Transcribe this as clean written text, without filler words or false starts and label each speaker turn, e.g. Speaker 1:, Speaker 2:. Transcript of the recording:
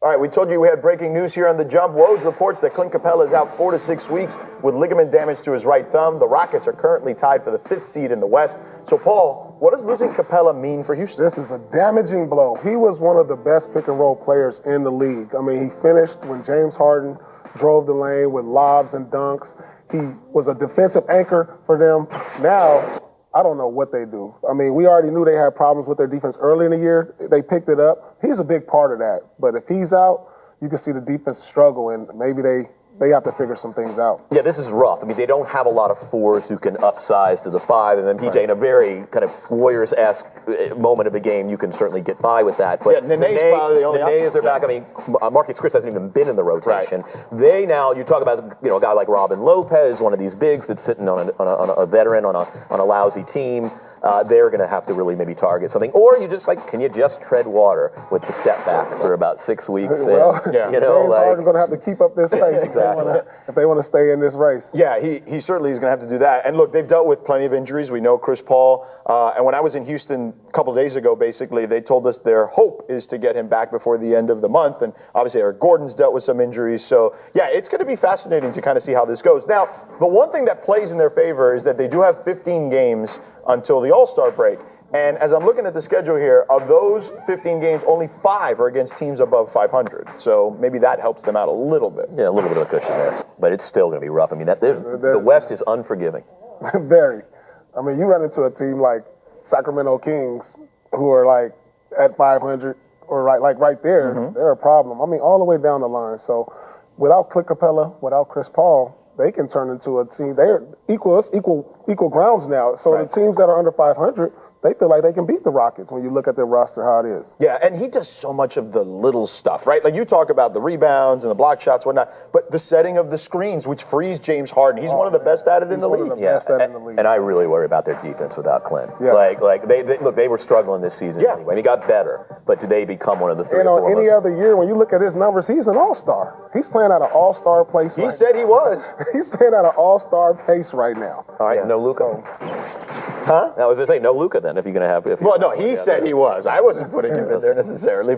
Speaker 1: All right, we told you we had breaking news here on The Jump. Woj reports that CLINT CAPELA is out 4 to 6 weeks with ligament damage to his right thumb. The Rockets are currently tied for the 5th seed in the West. So, Paul, what does losing CAPELA mean for Houston?
Speaker 2: This is a damaging blow. He was one of the best pick-and-roll players in the league. I mean, he finished when James Harden drove the lane with lobs and dunks. He was a defensive anchor for them. Now, I don't know what they do. I mean, we already knew they had problems with their defense early in the year. They picked it up. He's a big part of that. But if he's out, you can see the defense struggle, and maybe they have to figure some things out.
Speaker 3: Yeah, this is rough. I mean, they don't have a lot of fours who can upsize to the 5, and then PJ, in a very kind of Warriors-esque moment of the game, you can certainly get by with that. But
Speaker 1: yeah, Nene's probably the only option.
Speaker 3: Nene is their back. I mean, Marcus Chris hasn't even been in the rotation. Right. They now, you talk about, a guy like Robin Lopez, one of these bigs that's sitting on a veteran on a lousy team. They're going to have to really maybe target something, or you just can you just tread water with the step back for about 6 weeks?
Speaker 2: Well, James Harden's going to have to keep up this pace
Speaker 3: exactly.
Speaker 2: if they want to stay in this race.
Speaker 1: Yeah, he certainly is going to have to do that. And look, they've dealt with plenty of injuries. We know Chris Paul. And when I was in Houston a couple of days ago, basically, they told us their hope is to get him back before the end of the month. And obviously, Eric Gordon's dealt with some injuries. So, yeah, it's going to be fascinating to kind of see how this goes. Now, the one thing that plays in their favor is that they do have 15 games until the All-Star break. And as I'm looking at the schedule here, of those 15 games, only 5 are against teams above 500. So maybe that helps them out a little bit.
Speaker 3: Yeah, a little bit of a cushion there. But it's still going to be rough. I mean, the West is unforgiving.
Speaker 2: Very. I mean, you run into a team like Sacramento Kings who are at 500 or right there. Mm-hmm. They're a problem. I mean, all the way down the line. So without Clint Capela, without Chris Paul, they can turn into a team. They're equal grounds now. So right. The teams that are under 500, they feel like they can beat the Rockets when you look at their roster, how it is.
Speaker 1: Yeah, and he does so much of the little stuff, right? Like you talk about the rebounds and the block shots, whatnot, but the setting of the screens, which frees James Harden. He's one of the best at it in the league.
Speaker 3: And I really worry about their defense without Clint.
Speaker 2: Yeah.
Speaker 3: They were struggling this season anyway. And he got better, but do they become one of the 3
Speaker 2: and
Speaker 3: or 4
Speaker 2: on any other year, when you look at his numbers, he's an all-star. He's playing at an all-star pace.
Speaker 1: He said he was.
Speaker 2: He's playing at an all-star pace right now.
Speaker 3: All right, no Luka. Huh? I was going to say no Luka then if you're going to have.
Speaker 1: Well, no, he said he was. I wasn't putting him in there necessarily.